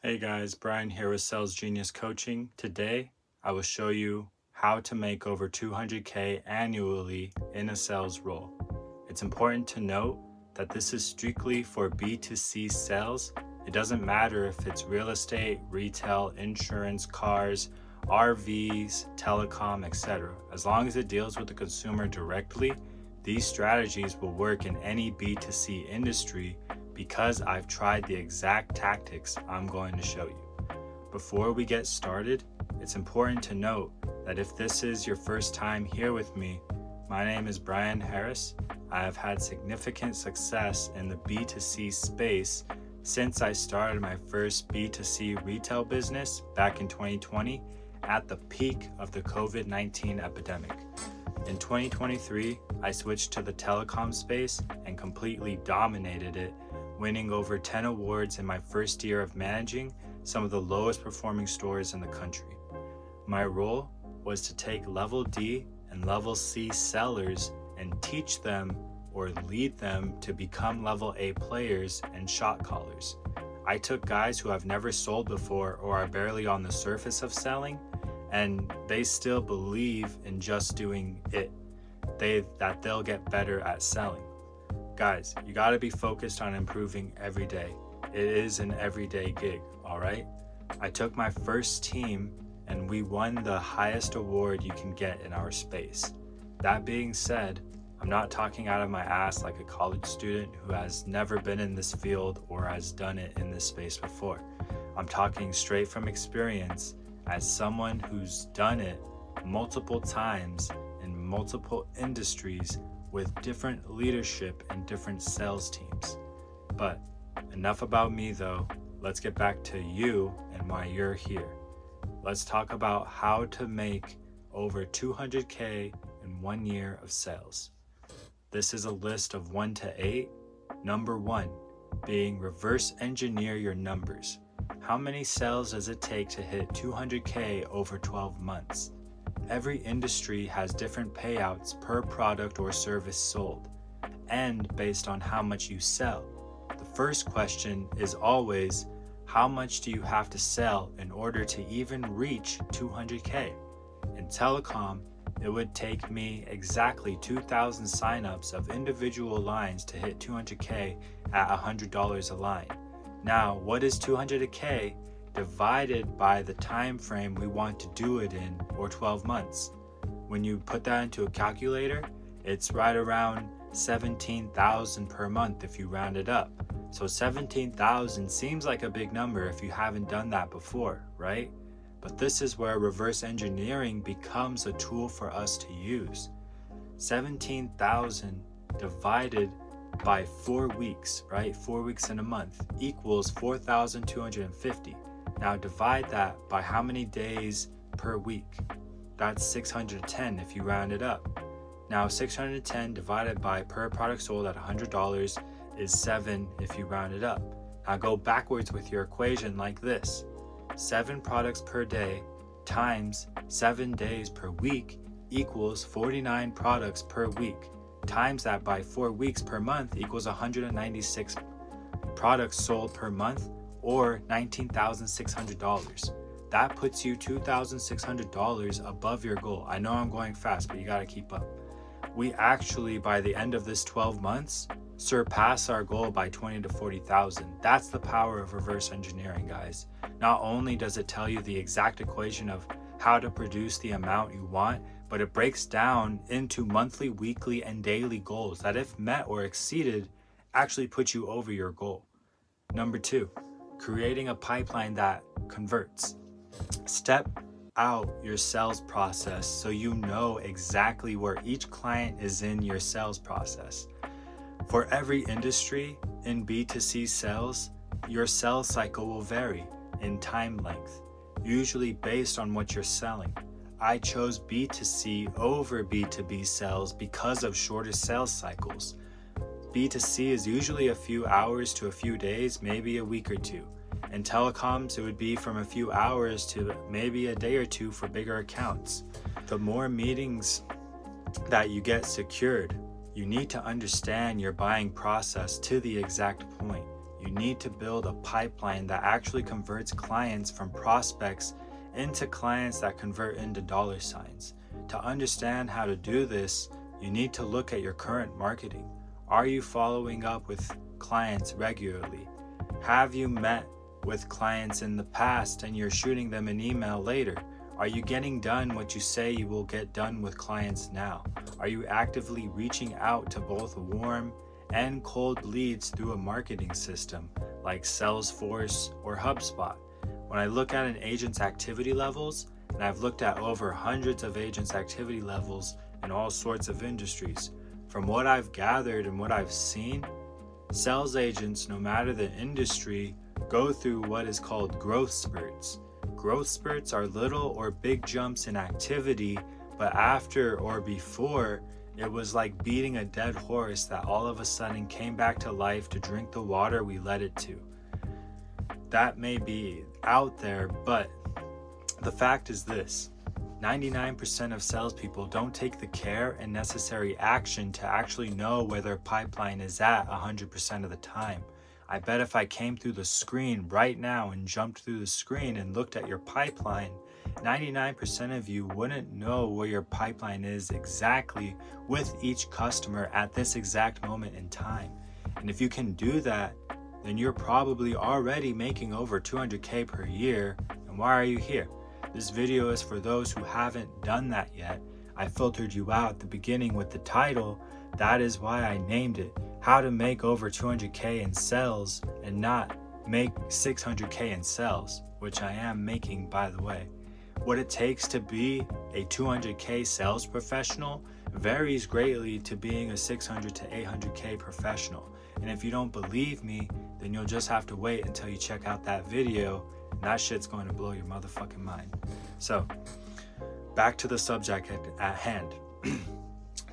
Hey guys, Brian here with Sales Genius Coaching. Today, I will show you how to make over 200K annually in a sales role. It's important to note that this is strictly for B2C sales. It doesn't matter if it's real estate, retail, insurance, cars, RVs, telecom, etc. As long as it deals with the consumer directly, these strategies will work in any B2C industry because I've tried the exact tactics I'm going to show you. Before we get started, it's important to note that if this is your first time here with me, my name is Brian Harris. I have had significant success in the B2C space since I started my first B2C retail business back in 2020 at the peak of the COVID-19 epidemic. In 2023, I switched to the telecom space and completely dominated it, winning over 10 awards in my first year of managing some of the lowest performing stores in the country. My role was to take level D and level C sellers and teach them or lead them to become level A players and shot callers. I took guys who have never sold before or are barely on the surface of selling, and they still believe in just doing it, that they'll get better at selling. Guys, you gotta be focused on improving every day. It is an everyday gig, all right? I took my first team and we won the highest award you can get in our space. That being said, I'm not talking out of my ass like a college student who has never been in this field or has done it in this space before. I'm talking straight from experience as someone who's done it multiple times in multiple industries with different leadership and different sales teams. But enough about me though, let's get back to you and why you're here. Let's talk about how to make over 200K in 1 year of sales. This is a list of 1 to 8. Number 1 being reverse engineer your numbers. How many sales does it take to hit 200K over 12 months? Every industry has different payouts per product or service sold, and based on how much you sell. The first question is always, how much do you have to sell in order to even reach 200K? In telecom, it would take me exactly 2,000 signups of individual lines to hit 200K at $100 a line. Now, what is 200K divided by the time frame we want to do it in, or 12 months? When you put that into a calculator, it's right around 17,000 per month if you round it up. So 17,000 seems like a big number if you haven't done that before, right? But this is where reverse engineering becomes a tool for us to use. 17,000 divided by 4 weeks, right? 4 weeks in a month equals 4,250. Now divide that by how many days per week. That's 610 if you round it up. Now 610 divided by per product sold at $100 is 7 if you round it up. Now go backwards with your equation like this. 7 products per day times 7 days per week equals 49 products per week. Times that by 4 weeks per month equals 196 products sold per month, or $19,600. That puts you $2,600 above your goal. I know I'm going fast, but you gotta keep up. We actually, by the end of this 12 months, surpass our goal by 20 to 40,000. That's the power of reverse engineering, guys. Not only does it tell you the exact equation of how to produce the amount you want, but it breaks down into monthly, weekly, and daily goals that, if met or exceeded, actually put you over your goal. Number 2, creating a pipeline that converts. Step out your sales process so you know exactly where each client is in your sales process. For every industry in B2C sales, your sales cycle will vary in time length, usually based on what you're selling. I chose B2C over B2B sales because of shorter sales cycles. B2C is usually a few hours to a few days, maybe a week or two. In telecoms, it would be from a few hours to maybe a day or two for bigger accounts. The more meetings that you get secured, you need to understand your buying process to the exact point. you need to build a pipeline that actually converts clients from prospects into clients that convert into dollar signs. To understand how to do this, you need to look at your current marketing. Are you following up with clients regularly? Have you met with clients in the past and you're shooting them an email later? Are you getting done what you say you will get done with clients now? Are you actively reaching out to both warm and cold leads through a marketing system like Salesforce or HubSpot? When I look at an agent's activity levels, and I've looked at over hundreds of agents' activity levels in all sorts of industries, from what I've gathered and what I've seen, sales agents, no matter the industry, go through what is called growth spurts. Growth spurts are little or big jumps in activity, but after or before, it was like beating a dead horse that all of a sudden came back to life to drink the water we let it to. That may be out there, but the fact is this: 99% of salespeople don't take the care and necessary action to actually know where their pipeline is at 100% of the time. I bet if I came through the screen right now and jumped through the screen and looked at your pipeline, 99% of you wouldn't know where your pipeline is exactly with each customer at this exact moment in time. And if you can do that, then you're probably already making over 200K per year. And why are you here? This video is for those who haven't done that yet. I filtered you out at the beginning with the title. That is why I named it How to Make Over 200K in Sales and not make 600K in sales, which I am making, by the way. What it takes to be a 200K sales professional varies greatly to being a 600 to 800K professional. And if you don't believe me, then you'll just have to wait until you check out that video, and that shit's going to blow your motherfucking mind. So, back to the subject at hand.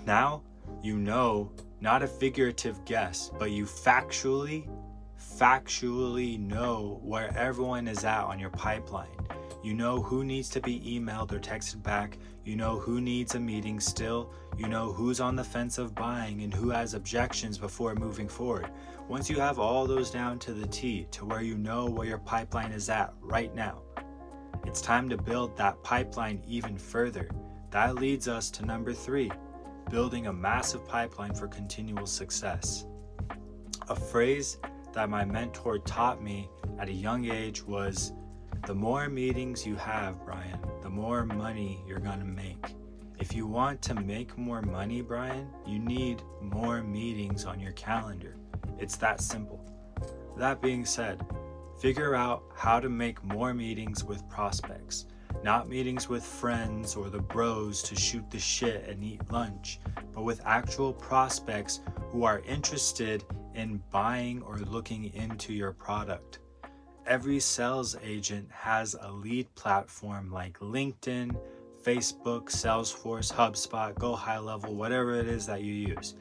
Now, you know, not a figurative guess, but you factually know where everyone is at on your pipeline. You know who needs to be emailed or texted back. You know who needs a meeting still. You know who's on the fence of buying and who has objections before moving forward. Once you have all those down to the T, to where you know where your pipeline is at right now, it's time to build that pipeline even further. That leads us to number 3, building a massive pipeline for continual success. A phrase that my mentor taught me at a young age was, the more meetings you have, Brian, the more money you're gonna make. If you want to make more money, Brian, you need more meetings on your calendar. It's that simple. That being said, figure out how to make more meetings with prospects, not meetings with friends or the bros to shoot the shit and eat lunch, but with actual prospects who are interested in buying or looking into your product. Every sales agent has a lead platform like LinkedIn, Facebook, Salesforce, HubSpot, Go High Level, whatever it is that you use.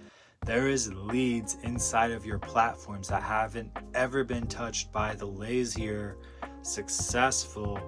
There is leads inside of your platforms that haven't ever been touched by the lazier, successful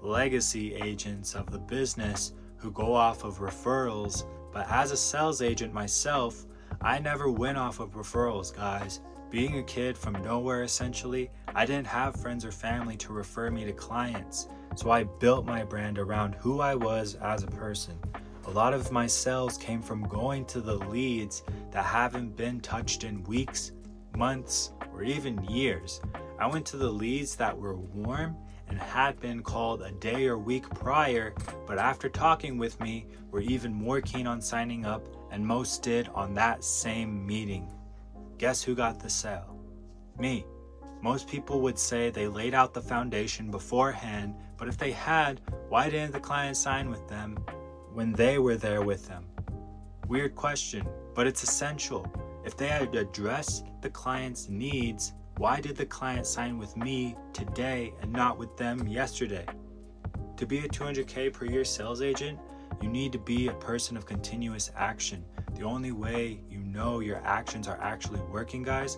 legacy agents of the business who go off of referrals. But as a sales agent myself, I never went off of referrals, guys. Being a kid from nowhere, essentially, I didn't have friends or family to refer me to clients. So I built my brand around who I was as a person. A lot of my sales came from going to the leads that haven't been touched in weeks, months, or even years. I went to the leads that were warm and had been called a day or week prior, but after talking with me, were even more keen on signing up, and most did on that same meeting. Guess who got the sale? Me. Most people would say they laid out the foundation beforehand, but if they had, why didn't the client sign with them when they were there with them? Weird question, but it's essential. If they had addressed the client's needs, why did the client sign with me today and not with them yesterday? To be a 200K per year sales agent, you need to be a person of continuous action. The only way you know your actions are actually working, guys,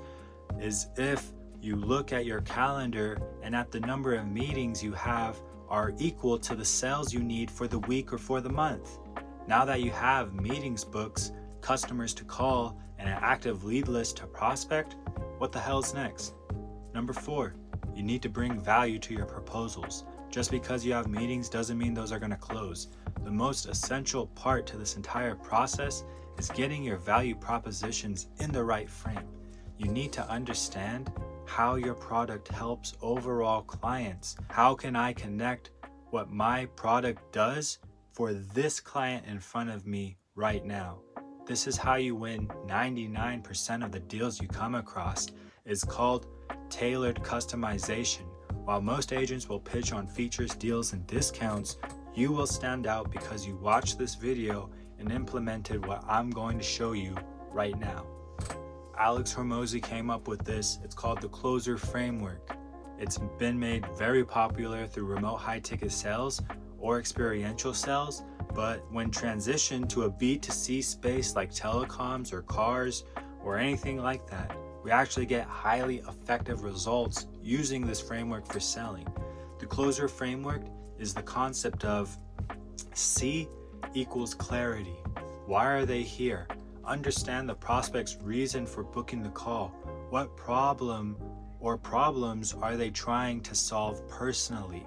is if you look at your calendar and at the number of meetings you have are equal to the sales you need for the week or for the month. Now that you have meetings booked, customers to call, and an active lead list to prospect, what the hell's next? Number 4, you need to bring value to your proposals. Just because you have meetings doesn't mean those are going to close. The most essential part to this entire process is getting your value propositions in the right frame. You need to understand how your product helps overall clients. How can I connect what my product does for this client in front of me right now? This is how you win 99% of the deals you come across. It's called tailored customization. While most agents will pitch on features, deals, and discounts, you will stand out because you watched this video and implemented what I'm going to show you right now. Alex Hormozi came up with this. It's called the closer framework. It's been made very popular through remote high-ticket sales or experiential sales, but when transitioned to a B2C space like telecoms or cars or anything like that, we actually get highly effective results using this framework for selling. The closer framework is the concept of C equals clarity. Why are they here? Understand the prospect's reason for booking the call. What problem or problems are they trying to solve personally?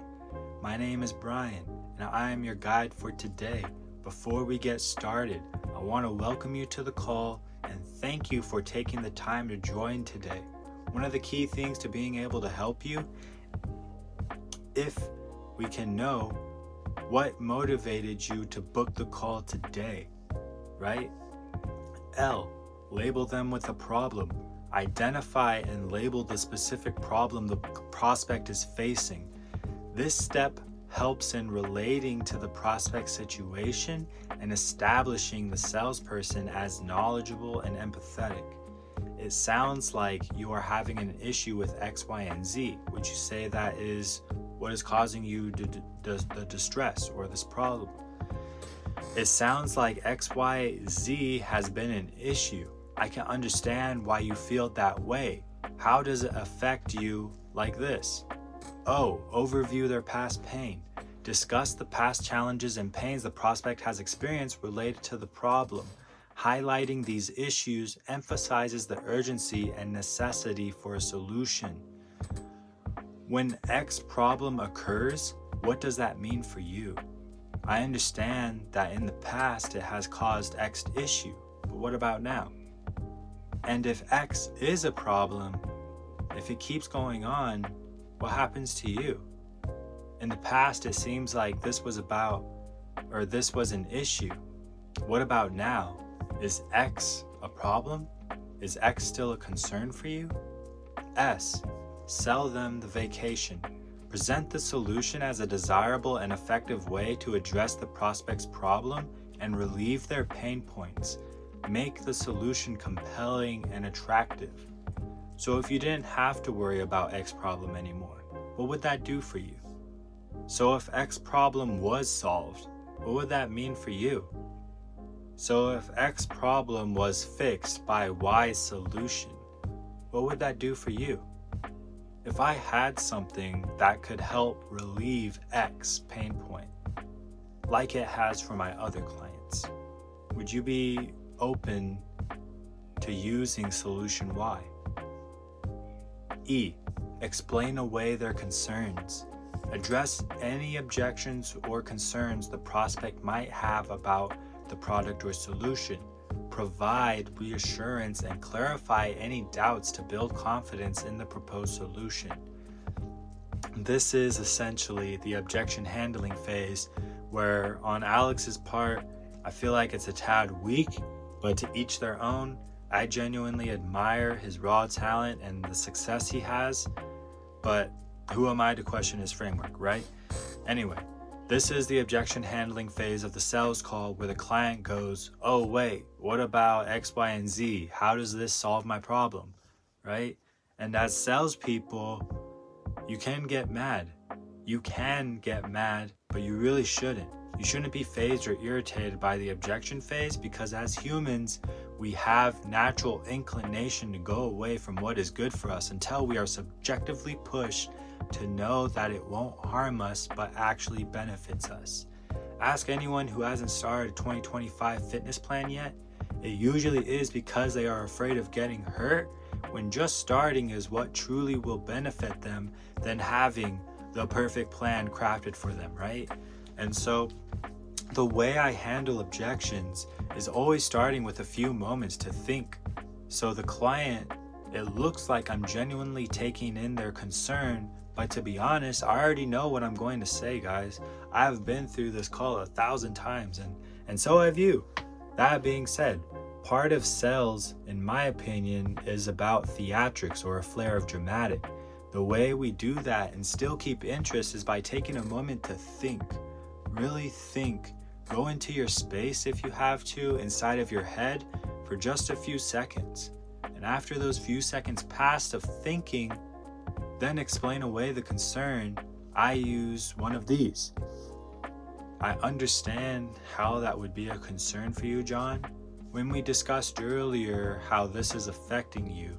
My name is Brian, and I am your guide for today. Before we get started, I want to welcome you to the call and thank you for taking the time to join today. One of the key things to being able to help you, if we can know what motivated you to book the call today, right? L, label them with a problem. Identify and label the specific problem the prospect is facing. This step helps in relating to the prospect situation and establishing the salesperson as knowledgeable and empathetic. It sounds like you are having an issue with X, Y, and Z. Would you say that is what is causing you the distress or this problem? It sounds like X, Y, Z has been an issue. I can understand why you feel that way. How does it affect you like this? O, overview their past pain. Discuss the past challenges and pains the prospect has experienced related to the problem. Highlighting these issues emphasizes the urgency and necessity for a solution. When X problem occurs, what does that mean for you? I understand that in the past it has caused X issue, but what about now? And if X is a problem, if it keeps going on, what happens to you? In the past, it seems like this was an issue. What about now? Is X a problem? Is X still a concern for you? S, sell them the vacation. Present the solution as a desirable and effective way to address the prospect's problem and relieve their pain points. Make the solution compelling and attractive. So if you didn't have to worry about X problem anymore, what would that do for you? So if X problem was solved, what would that mean for you? So if X problem was fixed by Y solution, what would that do for you? If I had something that could help relieve X pain point, like it has for my other clients, would you be open to using solution Y? E, explain away their concerns. Address any objections or concerns the prospect might have about the product or solution. Provide reassurance and clarify any doubts to build confidence in the proposed solution. This is essentially the objection handling phase, where on Alex's part, I feel like it's a tad weak, but to each their own. I genuinely admire his raw talent and the success he has, but who am I to question his framework, right? Anyway, this is the objection handling phase of the sales call where the client goes, oh wait, what about X, Y, and Z? How does this solve my problem, right? And as salespeople, you can get mad. You can get mad, but you really shouldn't. You shouldn't be fazed or irritated by the objection phase, because as humans, we have natural inclination to go away from what is good for us until we are subjectively pushed to know that it won't harm us but actually benefits us. Ask anyone who hasn't started a 2025 fitness plan yet. It usually is because they are afraid of getting hurt, when just starting is what truly will benefit them than having the perfect plan crafted for them, right? And so the way I handle objections is always starting with a few moments to think. So the client, it looks like I'm genuinely taking in their concern, but to be honest, I already know what I'm going to say, guys. I've been through this call 1,000 times, and so have you. That being said, part of sales, in my opinion, is about theatrics or a flair of dramatic. The way we do that and still keep interest is by taking a moment to think. Really think. Go into your space if you have to, inside of your head, for just a few seconds. And after those few seconds passed of thinking, then explain away the concern. I use one of these. I understand how that would be a concern for you, John. When we discussed earlier how this is affecting you,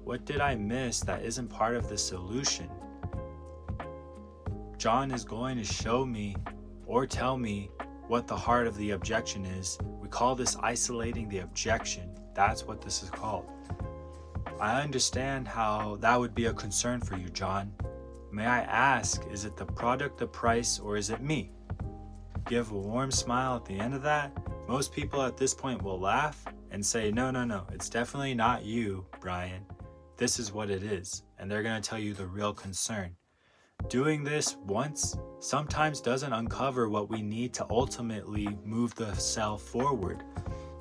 what did I miss that isn't part of the solution? John is going to show me or tell me what the heart of the objection is. We call this isolating the objection. That's what this is called. I understand how that would be a concern for you, John. May I ask, is it the product, the price, or is it me? Give a warm smile at the end of that. Most people at this point will laugh and say, no, it's definitely not you, Brian. This is what it is. And they're going to tell you the real concern. Doing this once sometimes doesn't uncover what we need to ultimately move the sale forward.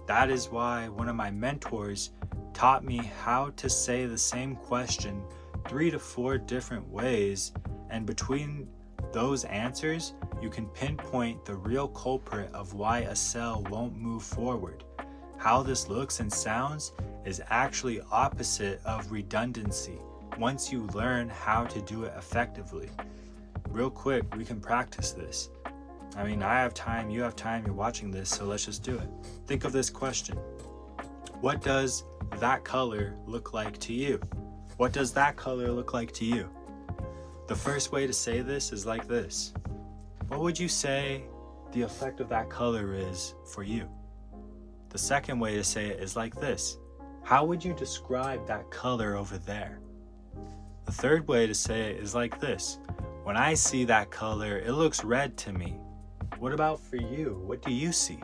That is why one of my mentors taught me how to say the same question 3 to 4 different ways, and between those answers, you can pinpoint the real culprit of why a sale won't move forward. How this looks and sounds is actually opposite of redundancy once you learn how to do it effectively. Real quick, we can practice this. I mean, I have time, you have time, you're watching this, so let's just do it. Think of this question. What does that color look like to you? What does that color look like to you? The first way to say this is like this. What would you say the effect of that color is for you? The second way to say it is like this. How would you describe that color over there? The third way to say it is like this. When I see that color, it looks red to me. What about for you? What do you see?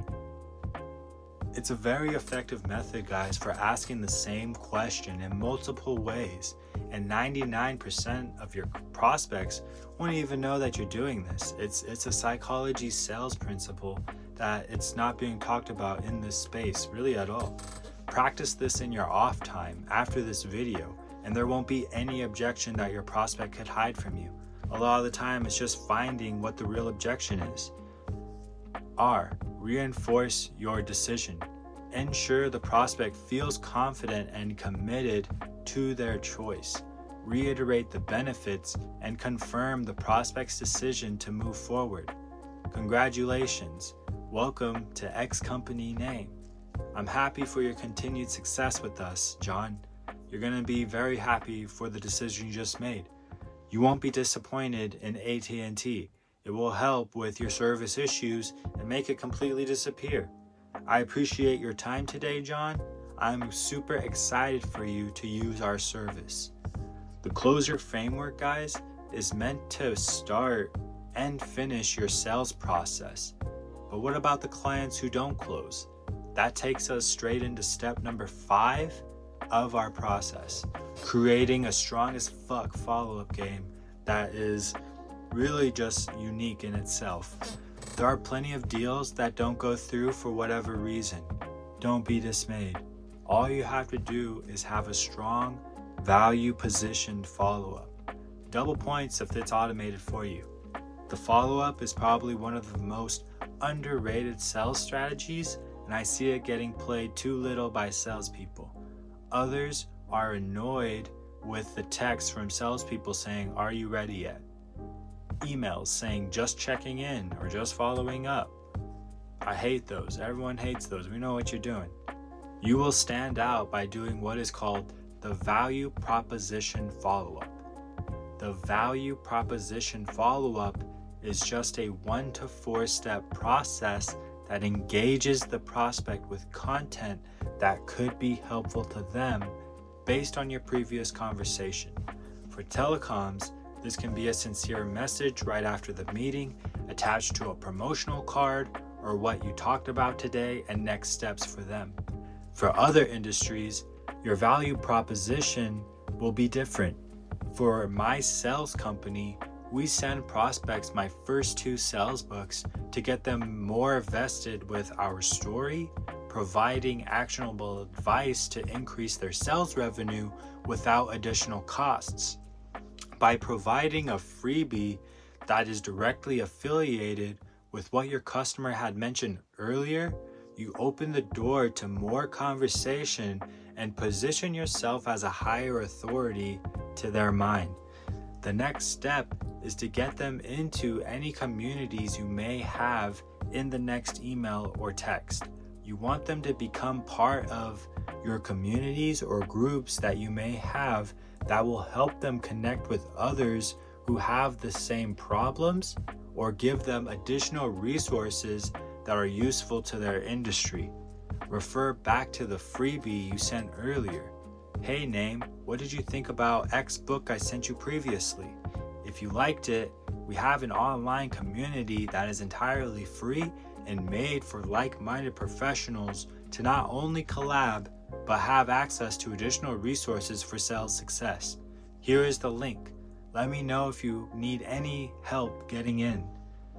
It's a very effective method, guys, for asking the same question in multiple ways. And 99% of your prospects won't even know that you're doing this. It's a psychology sales principle that it's not being talked about in this space really at all. Practice this in your off time after this video, and there won't be any objection that your prospect could hide from you. A lot of the time, it's just finding what the real objection is. R, reinforce your decision. Ensure the prospect feels confident and committed to their choice. Reiterate the benefits and confirm the prospect's decision to move forward. Congratulations. Welcome to X company name. I'm happy for your continued success with us, John. You're going to be very happy for the decision you just made. You won't be disappointed in AT&T. It will help with your service issues and make it completely disappear. I appreciate your time today, John. I'm super excited for you to use our service. The closer framework, guys, is meant to start and finish your sales process. But what about the clients who don't close? That takes us straight into step number 5 of our process, creating a strong as fuck follow-up game that is really just unique in itself. There are plenty of deals that don't go through for whatever reason. Don't be dismayed. All you have to do is have a strong, value-positioned follow-up. Double points if it's automated for you. The follow-up is probably one of the most underrated sales strategies, and I see it getting played too little by salespeople. Others are annoyed with the text from salespeople saying, "Are you ready yet?" Emails saying, "Just checking in," or "Just following up." I hate those. Everyone hates those. We know what you're doing. You will stand out by doing what is called the value proposition follow-up. The value proposition follow-up is just a 1 to 4 step process that engages the prospect with content that could be helpful to them based on your previous conversation. For telecoms, this can be a sincere message right after the meeting, attached to a promotional card, or what you talked about today and next steps for them. For other industries, your value proposition will be different. For my sales company, we send prospects my first 2 sales books to get them more vested with our story, providing actionable advice to increase their sales revenue without additional costs. By providing a freebie that is directly affiliated with what your customer had mentioned earlier, you open the door to more conversation and position yourself as a higher authority to their mind. The next step is to get them into any communities you may have in the next email or text. You want them to become part of your communities or groups that you may have that will help them connect with others who have the same problems or give them additional resources that are useful to their industry. Refer back to the freebie you sent earlier. Hey name, what did you think about X book I sent you previously? If you liked it, we have an online community that is entirely free and made for like-minded professionals to not only collab, but have access to additional resources for sales success. Here is the link. Let me know if you need any help getting in.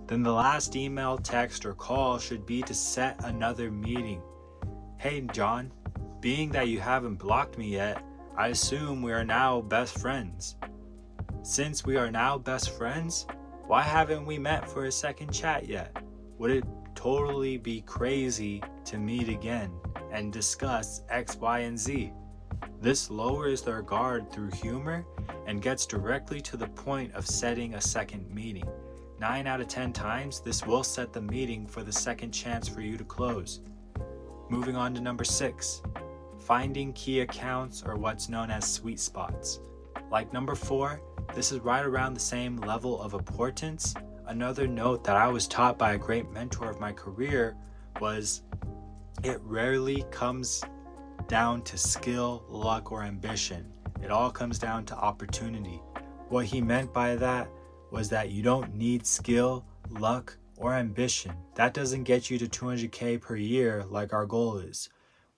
Then the last email, text, or call should be to set another meeting. Hey John, being that you haven't blocked me yet, I assume we are now best friends. Since we are now best friends, why haven't we met for a second chat yet? Would it totally be crazy to meet again and discuss X, Y, and Z? This lowers their guard through humor and gets directly to the point of setting a second meeting. 9 out of 10 times, this will set the meeting for the second chance for you to close. Moving on to number 6, finding key accounts, or what's known as sweet spots. Like number 4, this is right around the same level of importance. Another note that I was taught by a great mentor of my career was it rarely comes down to skill, luck, or ambition. It all comes down to opportunity. What he meant by that was that you don't need skill, luck, or ambition. That doesn't get you to 200K per year like our goal is.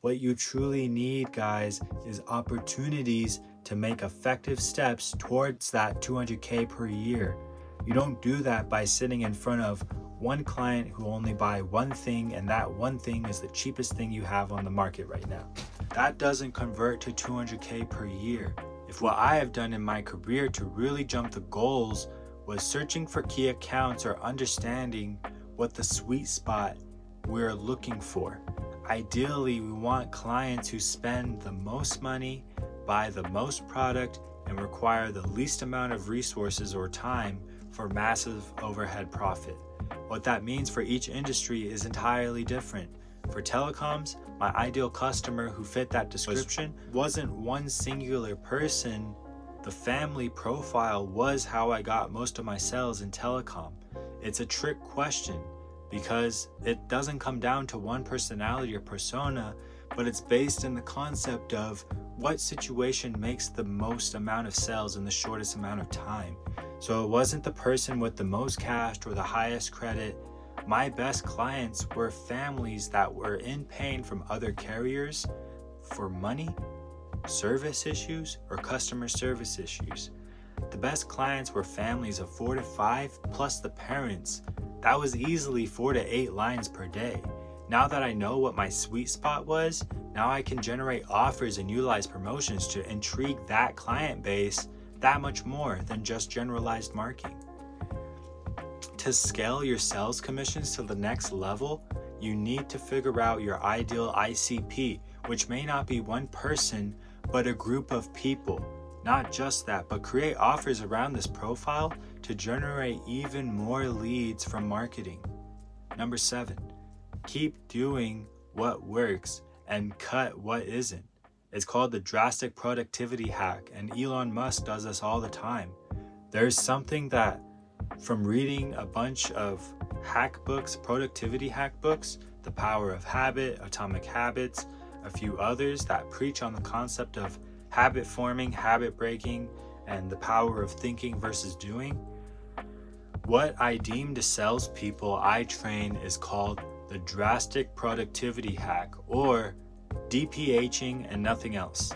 What you truly need, guys, is opportunities to make effective steps towards that 200K per year. You don't do that by sitting in front of one client who only buy one thing, and that one thing is the cheapest thing you have on the market right now. That doesn't convert to 200K per year. If what I have done in my career to really jump the goals was searching for key accounts or understanding what the sweet spot we're looking for. Ideally, we want clients who spend the most money, buy the most product, and require the least amount of resources or time for massive overhead profit. What that means for each industry is entirely different. For telecoms, my ideal customer who fit that description wasn't one singular person. The family profile was how I got most of my sales in telecom. It's a trick question because it doesn't come down to one personality or persona, but it's based in the concept of what situation makes the most amount of sales in the shortest amount of time. So it wasn't the person with the most cash or the highest credit. My best clients were families that were in pain from other carriers for money, service issues, or customer service issues. The best clients were families of 4 to 5 plus the parents. That was easily 4 to 8 lines per day. Now that I know what my sweet spot was, now I can generate offers and utilize promotions to intrigue that client base that much more than just generalized marketing. To scale your sales commissions to the next level, you need to figure out your ideal ICP, which may not be one person, but a group of people. Not just that, but create offers around this profile to generate even more leads from marketing. Number 7, keep doing what works and cut what isn't. It's called the drastic productivity hack, and Elon Musk does this all the time. There's something that, from reading a bunch of hack books, productivity hack books, The Power of Habit, Atomic Habits, a few others that preach on the concept of habit forming, habit breaking, and the power of thinking versus doing, what I deem to salespeople I train is called the drastic productivity hack, or DPHing and nothing else.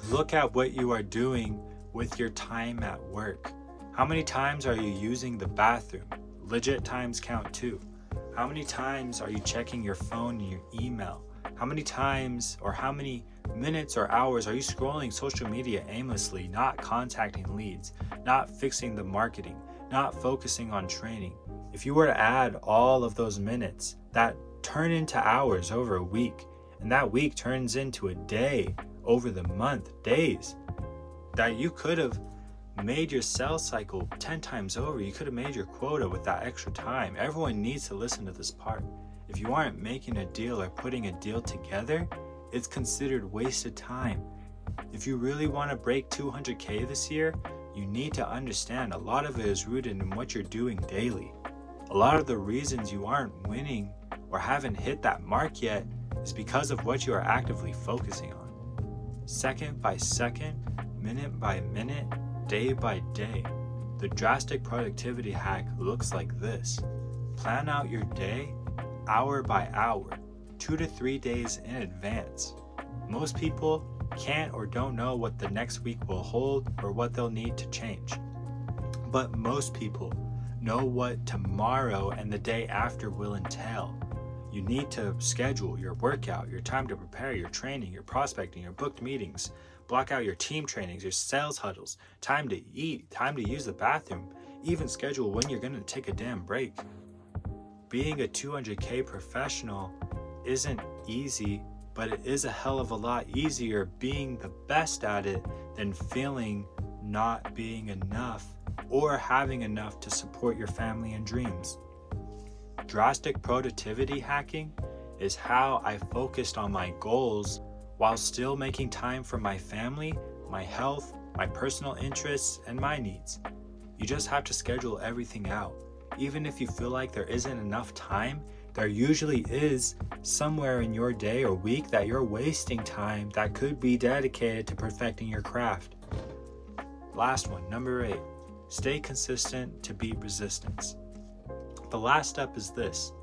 Look at what you are doing with your time at work. How many times are you using the bathroom? Legit times count too. How many times are you checking your phone and your email? How many times or how many minutes or hours are you scrolling social media aimlessly, not contacting leads, not fixing the marketing, not focusing on training? If you were to add all of those minutes, that turn into hours over a week, and that week turns into a day over the month, days, that you could have made your sales cycle 10 times over. You could have made your quota with that extra time. Everyone needs to listen to this part. If you aren't making a deal or putting a deal together, it's considered wasted time. If you really want to break 200K this year, you need to understand a lot of it is rooted in what you're doing daily. A lot of the reasons you aren't winning or haven't hit that mark yet is because of what you are actively focusing on. Second by second, minute by minute, day by day. The drastic productivity hack looks like this. Plan out your day hour by hour, 2 to 3 days in advance. Most people can't or don't know what the next week will hold or what they'll need to change. But most people know what tomorrow and the day after will entail. You need to schedule your workout, your time to prepare, your training, your prospecting, your booked meetings, block out your team trainings, your sales huddles, time to eat, time to use the bathroom, even schedule when you're going to take a damn break. Being a 200K professional isn't easy, but it is a hell of a lot easier being the best at it than feeling not being enough or having enough to support your family and dreams. Drastic productivity hacking is how I focused on my goals while still making time for my family, my health, my personal interests, and my needs. You just have to schedule everything out. Even if you feel like there isn't enough time, there usually is somewhere in your day or week that you're wasting time that could be dedicated to perfecting your craft. Last one, number 8, stay consistent to beat resistance. The last step is this.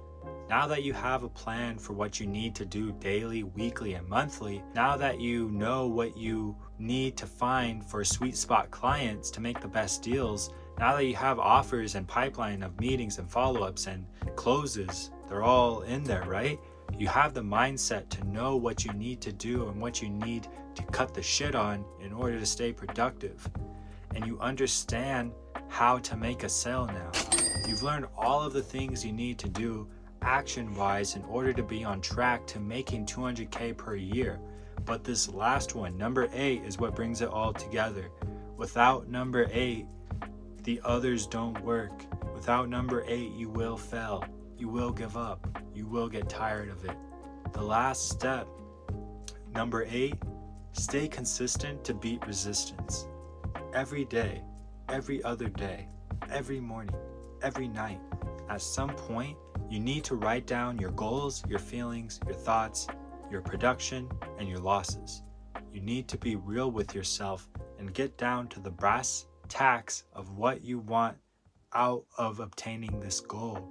Now that you have a plan for what you need to do daily, weekly, and monthly, now that you know what you need to find for sweet spot clients to make the best deals, now that you have offers and pipeline of meetings and follow-ups and closes, they're all in there, right? You have the mindset to know what you need to do and what you need to cut the shit on in order to stay productive. And you understand how to make a sale now. You've learned all of the things you need to do action-wise in order to be on track to making 200K per year. But this last one, number 8, is what brings it all together. Without number 8, the others don't work. Without number 8, you will fail. You will give up. You will get tired of it. The last step, number 8, stay consistent to beat resistance. Every day, every other day, every morning, every night, at some point, you need to write down your goals, your feelings, your thoughts, your production, and your losses. You need to be real with yourself and get down to the brass tacks of what you want out of obtaining this goal.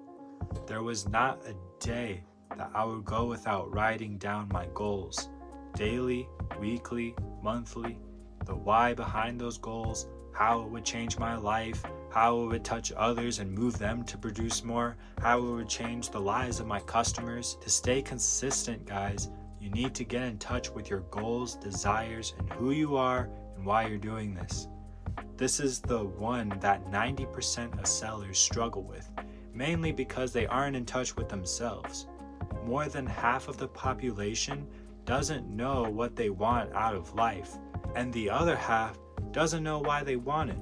There was not a day that I would go without writing down my goals. Daily, weekly, monthly, the why behind those goals, how it would change my life, how it would touch others and move them to produce more, how it would change the lives of my customers. To stay consistent, guys, you need to get in touch with your goals, desires, and who you are and why you're doing this. This is the one that 90% of sellers struggle with, mainly because they aren't in touch with themselves. More than half of the population doesn't know what they want out of life, and the other half doesn't know why they want it.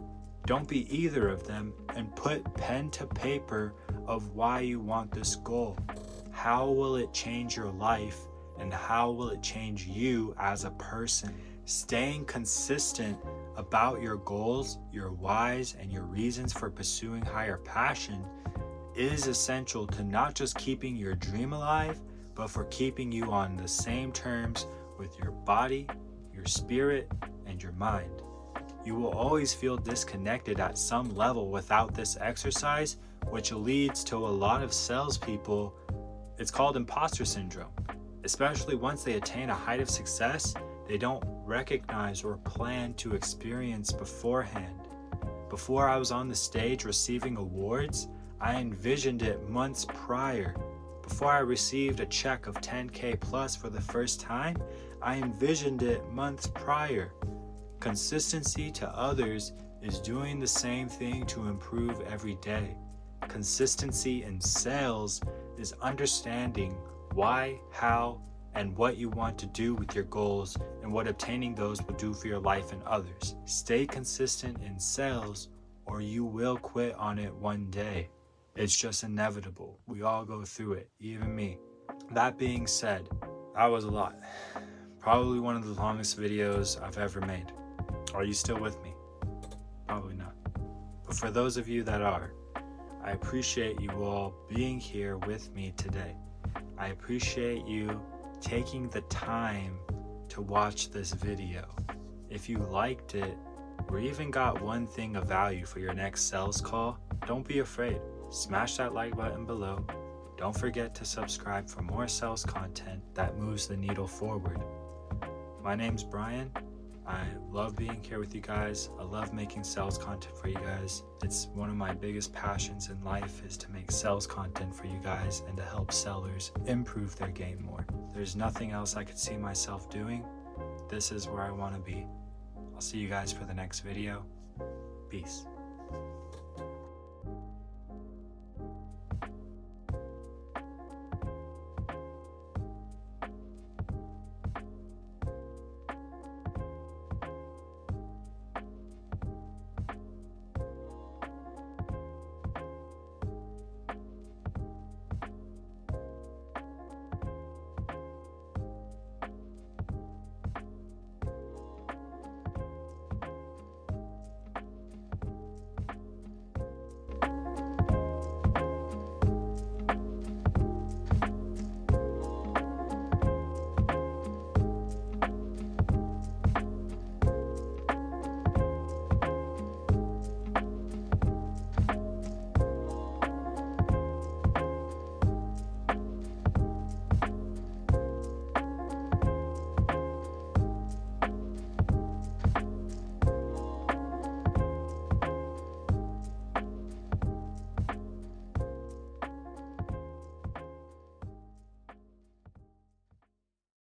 Don't be either of them and put pen to paper of why you want this goal. How will it change your life and how will it change you as a person? Staying consistent about your goals, your whys, and your reasons for pursuing higher passion is essential to not just keeping your dream alive, but for keeping you on the same terms with your body, your spirit, and your mind. You will always feel disconnected at some level without this exercise, which leads to a lot of salespeople. It's called imposter syndrome. Especially once they attain a height of success, they don't recognize or plan to experience beforehand. Before I was on the stage receiving awards, I envisioned it months prior. Before I received a check of 10K plus for the first time, I envisioned it months prior. Consistency to others is doing the same thing to improve every day. Consistency in sales is understanding why, how, and what you want to do with your goals and what obtaining those will do for your life and others. Stay consistent in sales or you will quit on it one day. It's just inevitable. We all go through it, even me. That being said, that was a lot. Probably one of the longest videos I've ever made. Are you still with me? Probably not. But for those of you that are, I appreciate you all being here with me today. I appreciate you taking the time to watch this video. If you liked it or even got one thing of value for your next sales call, don't be afraid. Smash that like button below. Don't forget to subscribe for more sales content that moves the needle forward. My name's Brian. I love being here with you guys. I love making sales content for you guys. It's one of my biggest passions in life is to make sales content for you guys and to help sellers improve their game more. There's nothing else I could see myself doing. This is where I want to be. I'll see you guys for the next video. Peace.